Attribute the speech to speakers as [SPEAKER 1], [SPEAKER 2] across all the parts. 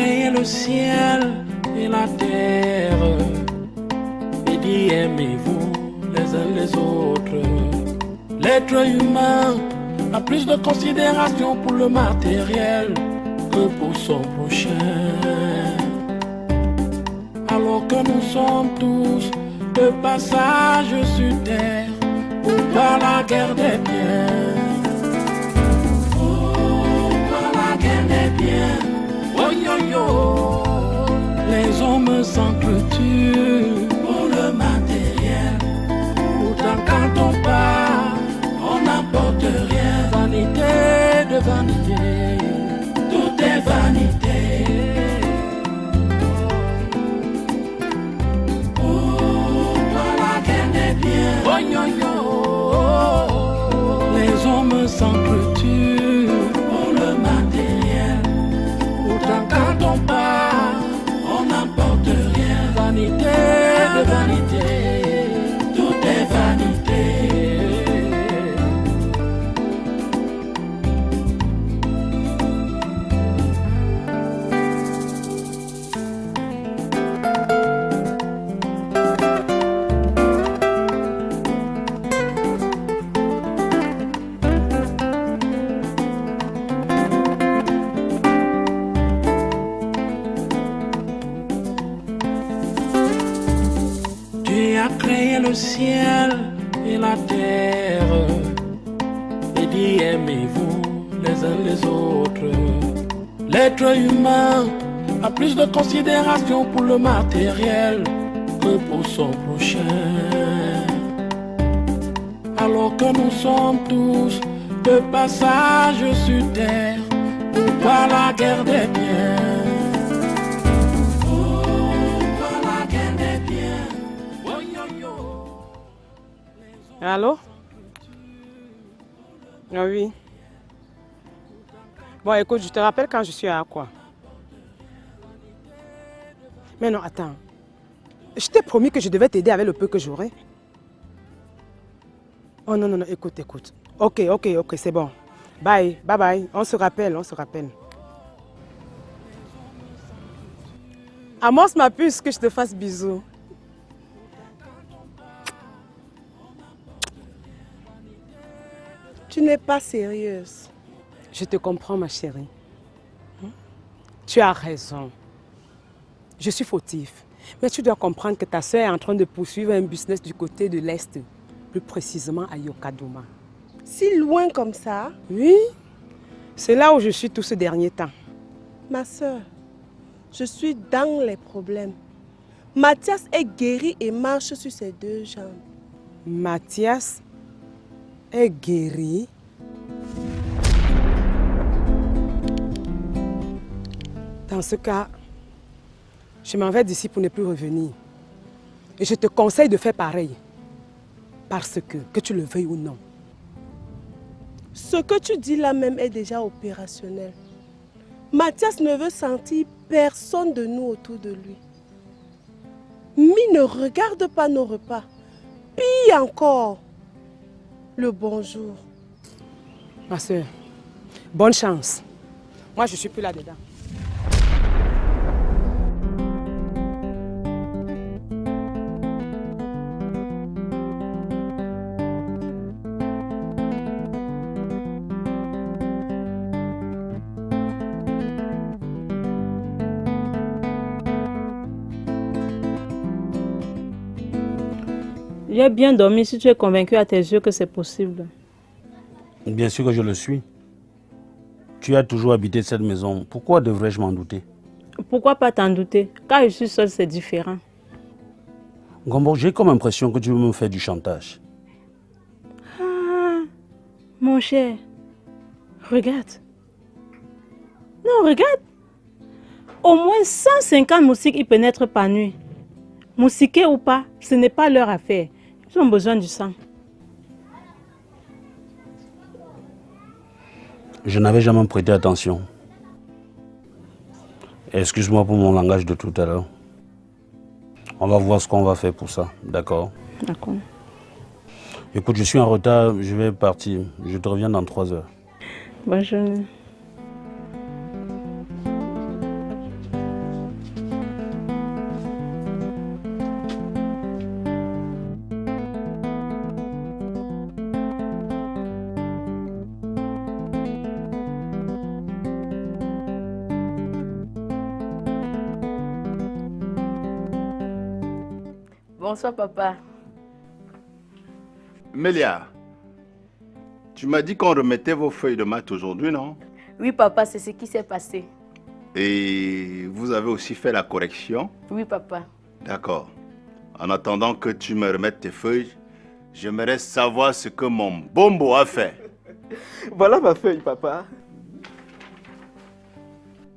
[SPEAKER 1] créé le ciel et la terre et dit aimez-vous les uns les autres. L'être humain a plus de considération pour le matériel que pour son prochain. Alors que nous sommes tous de passage sur terre pour voir la guerre des biens. La guerre des biens, oh yo yo. Les hommes s'entretuent pour le matériel. Pourtant quand on part, on n'apporte rien. Vanité de vanité, tout est vanité. Pourquoi la guerre des biens, oh yo yo. Les hommes s'entretuent pour le matériel. Pourtant quand on part, on n'apporte rien. Vanité de vanité, tout est vanité. Le ciel et la terre et dit aimez-vous les uns les autres. L'être humain a plus de considération pour le matériel que pour son prochain. Alors que nous sommes tous de passage sur terre pour voir la guerre des biens.
[SPEAKER 2] Allô? Ah oui. Bon, écoute, je te rappelle quand je suis à quoi? Mais non, attends. Je t'ai promis que je devais t'aider avec le peu que j'aurai. Oh non, non, non, écoute, écoute. Ok, c'est bon. Bye, bye, bye. On se rappelle, on se rappelle. Amorce ma puce, que je te fasse bisous.
[SPEAKER 3] Tu n'es pas sérieuse.
[SPEAKER 2] Je te comprends, ma chérie. Tu as raison. Je suis fautif. Mais tu dois comprendre que ta soeur est en train de poursuivre un business du côté de l'Est, plus précisément à Yokadoma.
[SPEAKER 3] Si loin comme ça?
[SPEAKER 2] Oui. C'est là où je suis tout ce dernier temps.
[SPEAKER 3] Ma soeur, je suis dans les problèmes. Mathias est guéri et marche sur ses deux jambes.
[SPEAKER 2] Mathias est guéri. Dans ce cas, je m'en vais d'ici pour ne plus revenir. Et je te conseille de faire pareil. Parce que tu le veuilles ou non.
[SPEAKER 3] Ce que tu dis là même est déjà opérationnel. Mathias ne veut sentir personne de nous autour de lui. Mi ne regarde pas nos repas. Pire encore, le bonjour.
[SPEAKER 2] Ma soeur, bonne chance. Moi, je ne suis plus là-dedans.
[SPEAKER 4] J'ai bien dormi si tu es convaincu à tes yeux que c'est possible.
[SPEAKER 5] Bien sûr que je le suis. Tu as toujours habité cette maison. Pourquoi devrais-je m'en douter?
[SPEAKER 4] Pourquoi pas t'en douter? Quand je suis seule, c'est différent.
[SPEAKER 5] Gombo, j'ai comme impression que tu veux me faire du chantage.
[SPEAKER 4] Ah, mon cher, regarde. Non, regarde. Au moins 150 moustiques y pénètrent par nuit. Moustiqués ou pas, ce n'est pas leur affaire. Ils ont besoin du sang.
[SPEAKER 5] Je n'avais jamais prêté attention. Excuse-moi pour mon langage de tout à l'heure. On va voir ce qu'on va faire pour ça, d'accord?
[SPEAKER 4] D'accord.
[SPEAKER 5] Écoute, je suis en retard, je vais partir. Je te reviens dans 3 heures.
[SPEAKER 4] Bonne journée. Bonsoir, papa.
[SPEAKER 6] Mélia, tu m'as dit qu'on remettait vos feuilles de maths aujourd'hui, non?
[SPEAKER 4] Oui, papa, c'est ce qui s'est passé.
[SPEAKER 6] Et vous avez aussi fait la correction?
[SPEAKER 4] Oui, papa.
[SPEAKER 6] D'accord. En attendant que tu me remettes tes feuilles, j'aimerais savoir ce que mon Bombo a fait.
[SPEAKER 7] Voilà ma feuille, papa.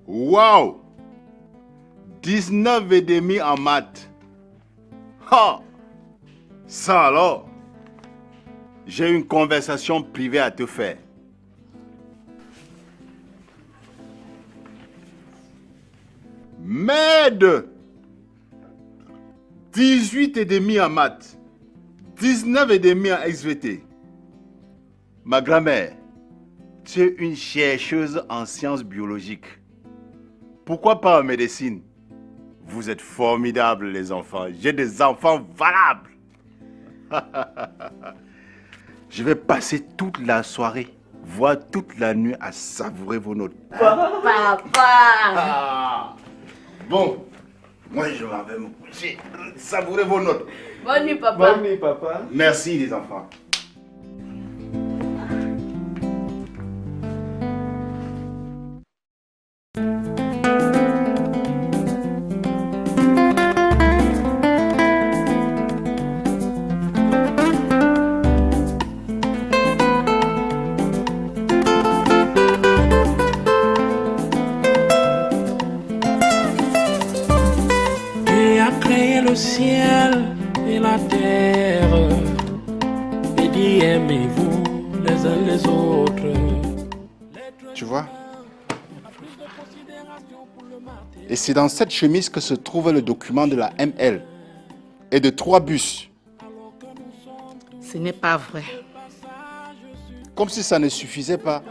[SPEAKER 6] Waouh! 19,5 en maths. Ha! Ça alors? J'ai une conversation privée à te faire. Merde! 18,5 en maths. 19,5 en SVT. Ma grand-mère, tu es une chercheuse en sciences biologiques. Pourquoi pas en médecine? Vous êtes formidables, les enfants. J'ai des enfants valables. Je vais passer toute la soirée, voire toute la nuit à savourer vos notes.
[SPEAKER 4] Papa!
[SPEAKER 6] Ah. Bon, moi je m'en vais me coucher. Savourez vos notes.
[SPEAKER 4] Bonne nuit, papa.
[SPEAKER 7] Bonne nuit, papa.
[SPEAKER 6] Merci, les enfants.
[SPEAKER 1] Tu as créé le ciel et la terre et dit aimez-vous les uns les autres.
[SPEAKER 6] Tu vois? Et c'est dans cette chemise que se trouve le document de la ML et de 3 bus.
[SPEAKER 8] Ce n'est pas vrai.
[SPEAKER 6] Comme si ça ne suffisait pas,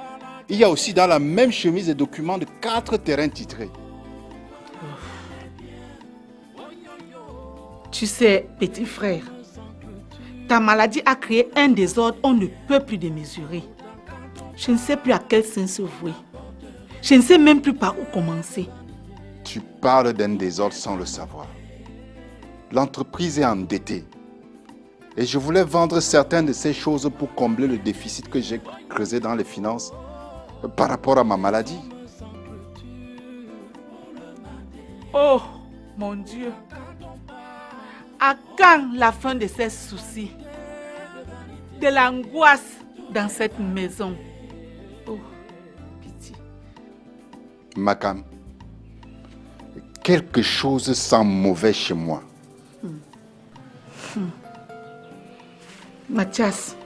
[SPEAKER 6] il y a aussi dans la même chemise des documents de 4 terrains titrés.
[SPEAKER 8] Tu sais, petit frère, ta maladie a créé un désordre on ne peut plus démesurer. Je ne sais plus à quel sens se vouer. Je ne sais même plus par où commencer.
[SPEAKER 6] Tu parles d'un désordre sans le savoir. L'entreprise est endettée. Et je voulais vendre certaines de ces choses pour combler le déficit que j'ai creusé dans les finances par rapport à ma maladie.
[SPEAKER 8] Oh, mon Dieu. À quand la fin de ces soucis? De l'angoisse dans cette maison. Oh, pitié.
[SPEAKER 6] Makam, quelque chose sent mauvais chez moi.
[SPEAKER 8] Mathias,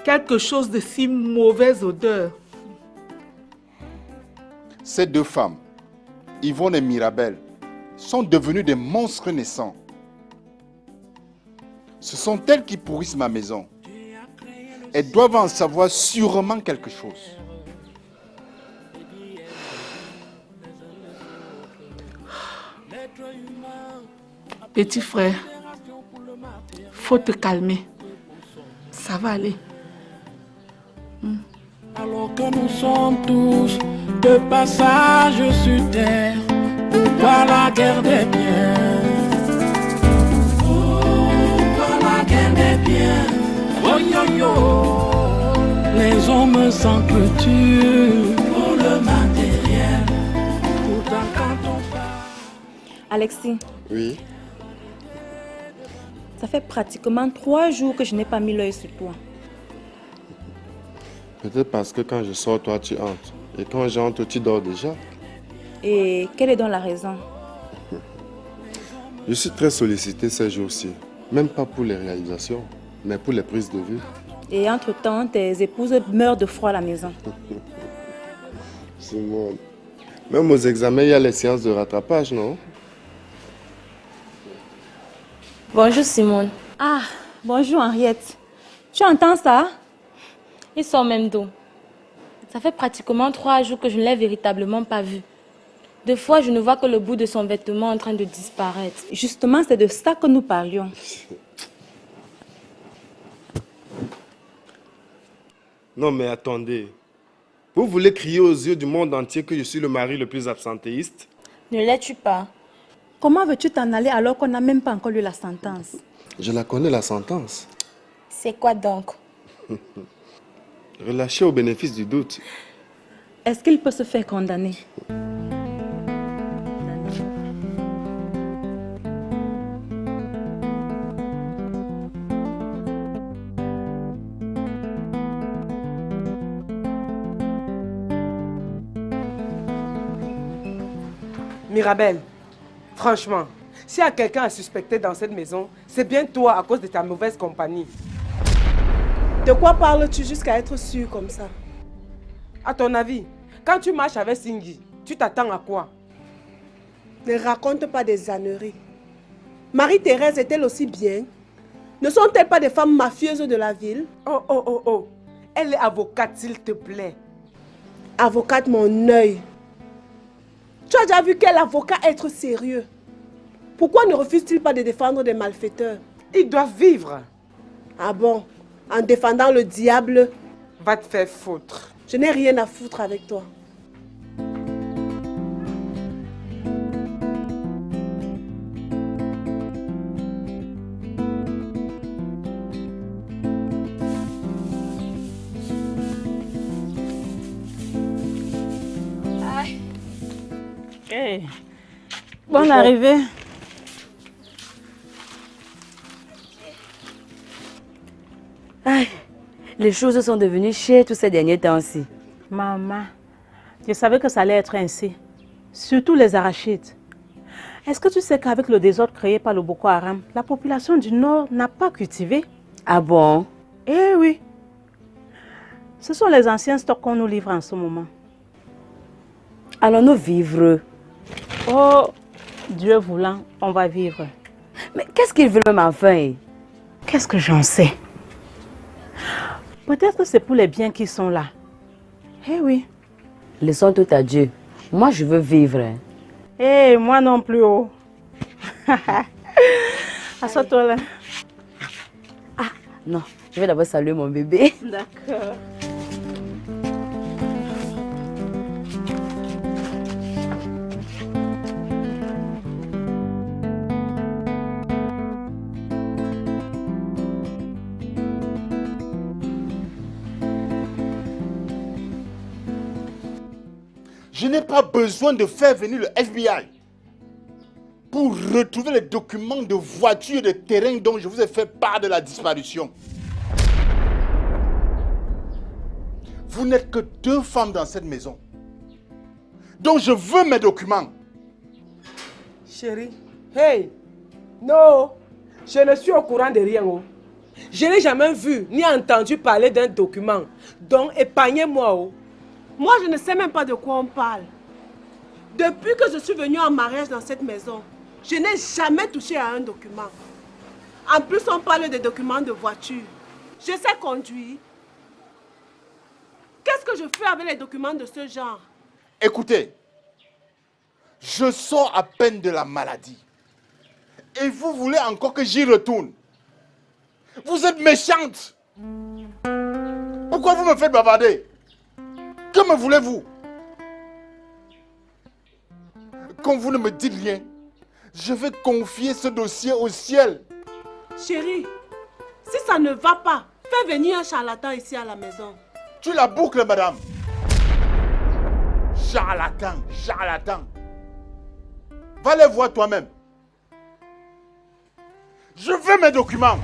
[SPEAKER 8] quelque chose de si mauvaise odeur.
[SPEAKER 6] Ces deux femmes, Yvonne et Mirabel, sont devenues des monstres naissants. Ce sont elles qui pourrissent ma maison. Elles doivent en savoir sûrement quelque chose.
[SPEAKER 8] Petit frère, faut te calmer. Ça va aller.
[SPEAKER 1] Alors que nous sommes tous de passage sur terre, pourquoi la guerre des biens? Pourquoi la guerre des biens? Oh yo yo, les hommes s'entretuent pour le matériel. Pourtant quand on parle...
[SPEAKER 4] Alexis,
[SPEAKER 7] Oui.
[SPEAKER 4] ça fait pratiquement 3 jours que je n'ai pas mis l'œil sur toi.
[SPEAKER 7] Peut-être parce que quand je sors, toi, tu entres. Et quand j'entre, tu dors déjà.
[SPEAKER 4] Et quelle est donc la raison?
[SPEAKER 7] Je suis très sollicité ces jours-ci. Même pas pour les réalisations, mais pour les prises de vue.
[SPEAKER 4] Et entre-temps, tes épouses meurent de froid à la maison.
[SPEAKER 7] Simone. Même aux examens, il y a les séances de rattrapage, non?
[SPEAKER 9] Bonjour Simone.
[SPEAKER 4] Ah, bonjour Henriette. Tu entends ça?
[SPEAKER 9] Il sort même d'où? Ça fait pratiquement 3 jours que je ne l'ai véritablement pas vu. Des fois, je ne vois que le bout de son vêtement en train de disparaître.
[SPEAKER 4] Justement, c'est de ça que nous parlions.
[SPEAKER 7] Non, mais attendez. Vous voulez crier aux yeux du monde entier que je suis le mari le plus absentéiste?
[SPEAKER 9] Ne l'es-tu pas?
[SPEAKER 4] Comment veux-tu t'en aller alors qu'on n'a même pas encore lu la sentence?
[SPEAKER 7] Je la connais, la sentence.
[SPEAKER 9] C'est quoi donc?
[SPEAKER 7] Relâché au bénéfice du doute.
[SPEAKER 4] Est-ce qu'il peut se faire condamner?
[SPEAKER 2] Mirabel, franchement, s'il y a quelqu'un à suspecter dans cette maison, c'est bien toi à cause de ta mauvaise compagnie.
[SPEAKER 3] De quoi parles-tu jusqu'à être sûr comme ça?
[SPEAKER 2] À ton avis, quand tu marches avec Cindy, tu t'attends à quoi?
[SPEAKER 3] Ne raconte pas des âneries. Marie-Thérèse est-elle aussi bien? Ne sont-elles pas des femmes mafieuses de la ville?
[SPEAKER 2] Oh, oh, oh, oh. Elle est avocate, s'il te plaît.
[SPEAKER 3] Avocate, mon œil. Tu as déjà vu quel avocat être sérieux? Pourquoi ne refuse-t-il pas de défendre des malfaiteurs?
[SPEAKER 2] Ils doivent vivre.
[SPEAKER 3] Ah bon? En défendant le diable?
[SPEAKER 2] Va te faire foutre.
[SPEAKER 3] Je n'ai rien à foutre avec toi.
[SPEAKER 4] Hey. Bonne arrivée.
[SPEAKER 10] Aïe, les choses sont devenues chères tous ces derniers temps-ci.
[SPEAKER 4] Maman, je savais que ça allait être ainsi. Surtout les arachides. Est-ce que tu sais qu'avec le désordre créé par le Boko Haram, la population du Nord n'a pas cultivé?
[SPEAKER 10] Ah bon?
[SPEAKER 4] Eh oui. Ce sont les anciens stocks qu'on nous livre en ce moment.
[SPEAKER 10] Allons-nous vivre?
[SPEAKER 4] Oh, Dieu voulant, on va vivre.
[SPEAKER 10] Mais qu'est-ce qu'ils veulent même enfin?
[SPEAKER 4] Qu'est-ce que j'en sais? Peut-être que c'est pour les biens qui sont là. Eh oui.
[SPEAKER 10] Laissons tout à Dieu. Moi, je veux vivre.
[SPEAKER 4] Eh, moi non plus. Oh. Assois-toi là.
[SPEAKER 10] Ah, non. Je vais d'abord saluer mon bébé.
[SPEAKER 4] D'accord.
[SPEAKER 6] Je n'ai pas besoin de faire venir le FBI pour retrouver les documents de voitures et de terrain dont je vous ai fait part de la disparition. Vous n'êtes que 2 femmes dans cette maison. Donc je veux mes documents.
[SPEAKER 2] Chérie, hey, non, je ne suis au courant de rien. Oh. Je n'ai jamais vu ni entendu parler d'un document. Donc épargnez-moi. Oh.
[SPEAKER 3] Moi, je ne sais même pas de quoi on parle. Depuis que je suis venue en mariage dans cette maison, je n'ai jamais touché à un document. En plus, on parle des documents de voiture. Je sais conduire. Qu'est-ce que je fais avec les documents de ce genre?
[SPEAKER 6] Écoutez, je sors à peine de la maladie. Et vous voulez encore que j'y retourne? Vous êtes méchante. Pourquoi vous me faites bavarder? Que me voulez-vous? Quand vous ne me dites rien, je vais confier ce dossier au ciel.
[SPEAKER 3] Chérie, si ça ne va pas, fais venir un charlatan ici à la maison.
[SPEAKER 6] Tu la boucles, madame. Charlatan, charlatan. Va les voir toi-même. Je veux mes documents.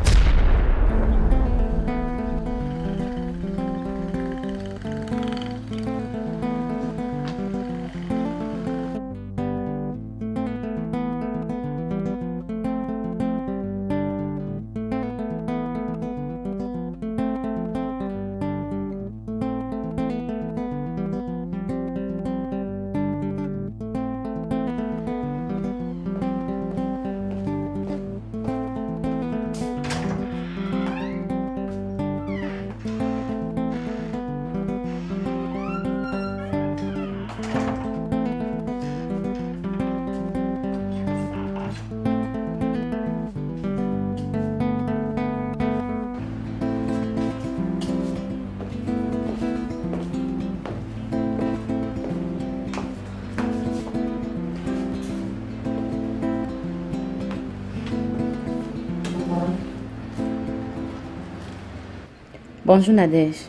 [SPEAKER 9] Bonjour Nadège.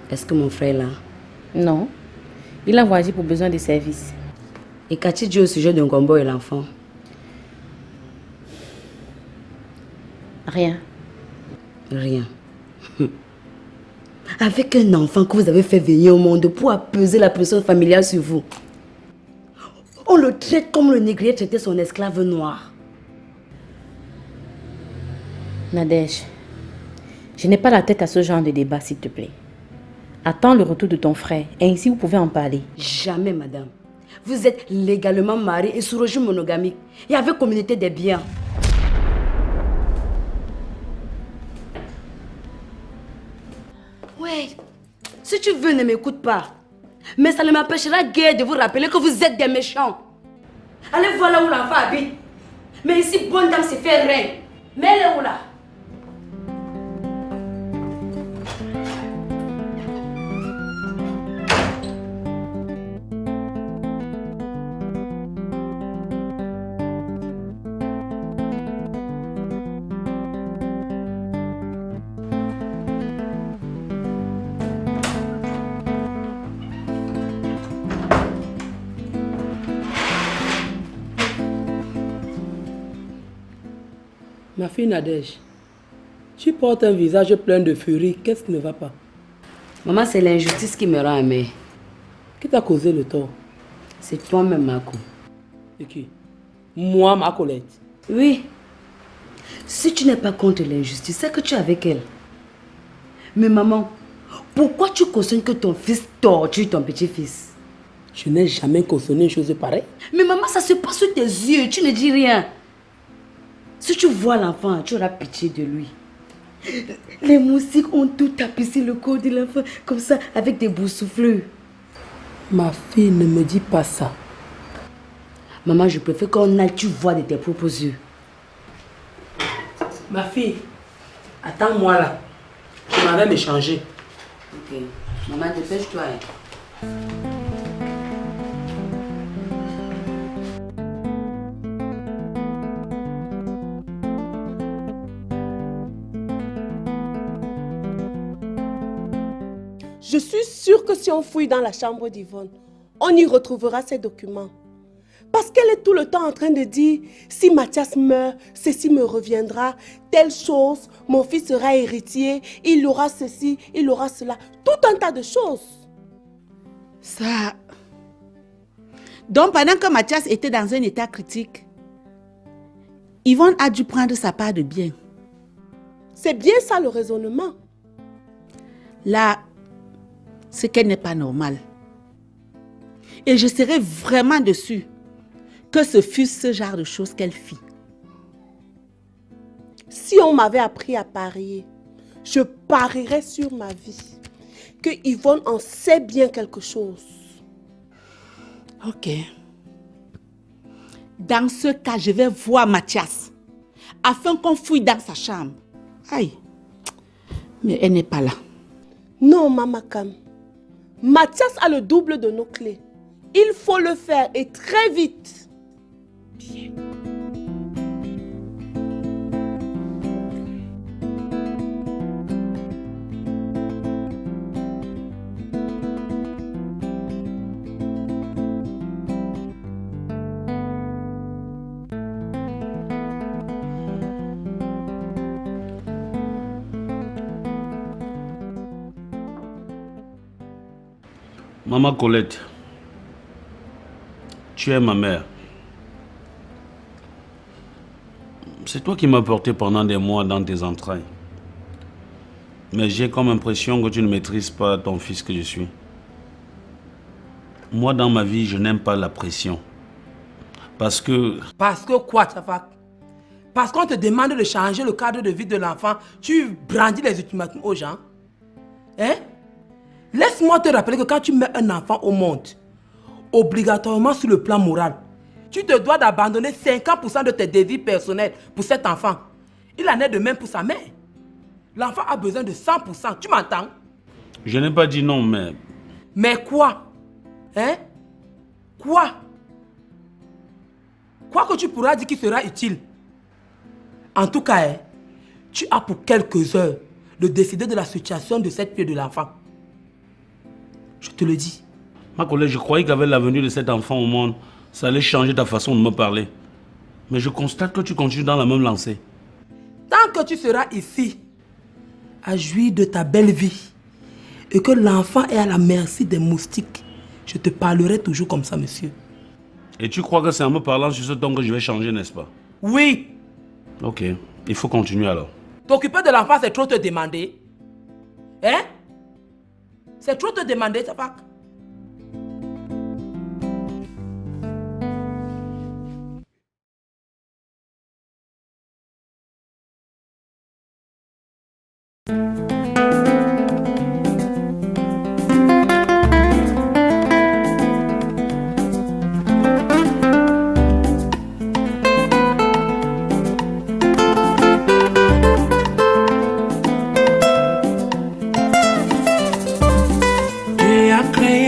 [SPEAKER 10] Est-ce que mon frère est là?
[SPEAKER 9] Non. Il a voyagé pour besoin de services.
[SPEAKER 10] Et qu'as-tu dit au sujet d'un Gombo et l'enfant?
[SPEAKER 9] Rien.
[SPEAKER 10] Rien. Avec un enfant que vous avez fait venir au monde pour apaiser la pression familiale sur vous. On le traite comme le négrier traitait son esclave noir.
[SPEAKER 9] Nadège, je n'ai pas la tête à ce genre de débat, s'il te plaît. Attends le retour de ton frère et ainsi vous pouvez en parler.
[SPEAKER 10] Jamais, madame. Vous êtes légalement mariée et sous régime monogamique et avec communauté des biens. Ouais, si tu veux, ne m'écoute pas. Mais ça ne m'empêchera guère de vous rappeler que vous êtes des méchants. Allez voir là où l'enfant habite. Mais ici, bonne dame s'est fait reine. Mais elle est où là?
[SPEAKER 1] Ma fille Nadège, tu portes un visage plein de furie. Qu'est-ce qui ne va pas?
[SPEAKER 10] Maman, c'est l'injustice qui me rend amère.
[SPEAKER 1] Qui t'a causé le tort?
[SPEAKER 10] C'est toi-même, Marco.
[SPEAKER 1] Et qui? Moi, ma Colette.
[SPEAKER 10] Oui. Si tu n'es pas contre l'injustice, c'est que tu es avec elle. Mais maman, pourquoi tu cautionnes que ton fils torture ton petit-fils?
[SPEAKER 1] Je n'ai jamais cautionné une chose pareille.
[SPEAKER 10] Mais maman, ça se passe sous tes yeux, tu ne dis rien. Si tu vois l'enfant, tu auras pitié de lui. Les moustiques ont tout tapissé le corps de l'enfant, comme ça, avec des boursouflures.
[SPEAKER 1] Ma fille, ne me dis pas ça.
[SPEAKER 10] Maman, je préfère qu'on aille, tu vois de tes propres yeux.
[SPEAKER 1] Ma fille, attends-moi là. Je m'en vais me changer.
[SPEAKER 10] Ok. Maman, dépêche-toi.
[SPEAKER 3] Je suis sûre que si on fouille dans la chambre d'Yvonne, on y retrouvera ces documents. Parce qu'elle est tout le temps en train de dire, si Mathias meurt, ceci me reviendra, telle chose, mon fils sera héritier, il aura ceci, il aura cela, tout un tas de choses.
[SPEAKER 8] Ça... Donc pendant que Mathias était dans un état critique, Yvonne a dû prendre sa part de bien.
[SPEAKER 3] C'est bien ça le raisonnement.
[SPEAKER 8] Là, c'est qu'elle n'est pas normale. Et je serais vraiment déçue que ce fût ce genre de choses qu'elle fit.
[SPEAKER 3] Si on m'avait appris à parier, je parierais sur ma vie que Yvonne en sait bien quelque chose.
[SPEAKER 8] Ok. Dans ce cas, je vais voir Mathias afin qu'on fouille dans sa chambre. Aïe. Mais elle n'est pas là.
[SPEAKER 3] Non, Maman Kam. Mathias a le double de nos clés. Il faut le faire et très vite. Bien.
[SPEAKER 5] Maman Colette, tu es ma mère. C'est toi qui m'as porté pendant des mois dans tes entrailles. Mais j'ai comme impression que tu ne maîtrises pas ton fils que je suis. Moi, dans ma vie, je n'aime pas la pression. Parce que...
[SPEAKER 1] Parce que quoi, Tchafak? Parce qu'on te demande de changer le cadre de vie de l'enfant, tu brandis les ultimatums aux gens. Hein? Laisse-moi te rappeler que quand tu mets un enfant au monde, obligatoirement sur le plan moral, tu te dois d'abandonner 50% de tes désirs personnels pour cet enfant. Il en est de même pour sa mère. L'enfant a besoin de 100%, tu m'entends?
[SPEAKER 5] Je n'ai pas dit non, mais...
[SPEAKER 1] Mais quoi? Hein? Quoi? Quoi que tu pourras dire qui sera utile? En tout cas, tu as pour quelques heures
[SPEAKER 11] de décider de la situation de cette fille et de l'enfant. Je te le dis.
[SPEAKER 5] Ma collègue, je croyais qu'avec la venue de cet enfant au monde, ça allait changer ta façon de me parler. Mais je constate que tu continues dans la même lancée.
[SPEAKER 11] Tant que tu seras ici, à jouir de ta belle vie, et que l'enfant est à la merci des moustiques, je te parlerai toujours comme ça, monsieur.
[SPEAKER 5] Et tu crois que c'est en me parlant sur ce ton que je vais changer, n'est-ce pas?
[SPEAKER 11] Oui.
[SPEAKER 5] Ok, il faut continuer alors.
[SPEAKER 11] T'occuper de l'enfant, c'est trop te demander. Hein? C'est trop te demander, Tapak.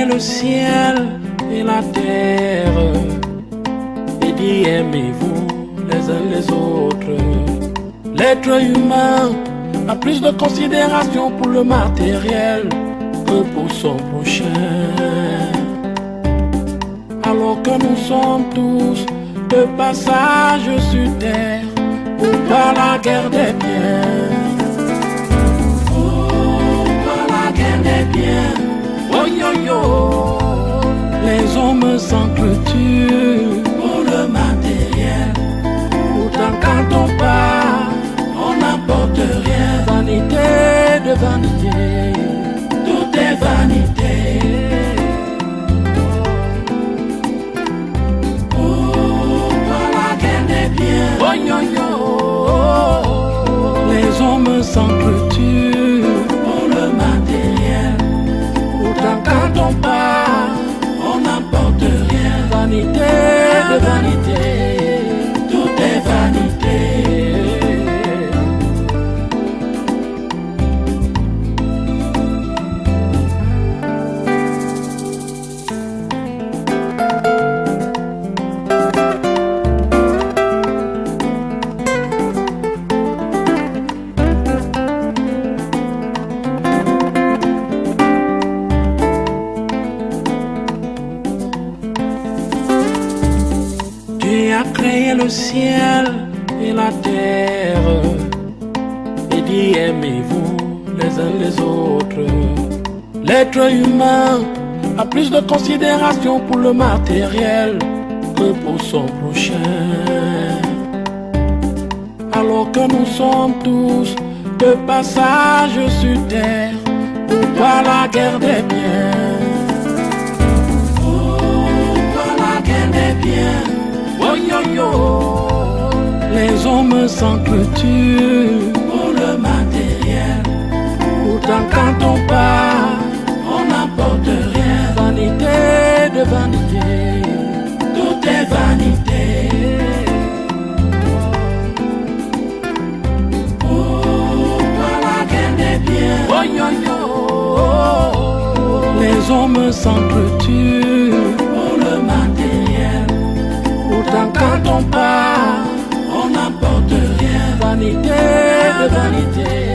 [SPEAKER 1] Le ciel et la terre, et dit aimez-vous les uns les autres. L'être humain a plus de considération pour le matériel que pour son prochain. Alors que nous sommes tous de passage sur terre pour pas la guerre des biens. Oh, pas la guerre des biens. Oh yo yo, les hommes s'entretuent pour le matériel. Pourtant quand on part, on n'apporte rien. Vanité de vanité, tout est vanité. Oh, pas la guerre des biens. Oh yo yo, les hommes s'entretuent pour le matériel. Quand on part, on n'apporte rien. Vanité de vanité, tout est vanité. Le ciel et la terre, et dit aimez-vous les uns les autres. L'être humain a plus de considération pour le matériel que pour son prochain. Alors que nous sommes tous de passage sur terre pour pas la guerre des biens. Oh, pas la guerre des biens. Oh yo yo, les hommes s'entretuent pour le matériel. Pourtant quand on part, on n'apporte rien. Vanité de vanité, tout est vanité. Oh, pas la guerre des biens. Oh yo yo, les hommes s'entretuent pour le matériel. Pourtant quand on part, on n'apporte rien. Vanité de vanité.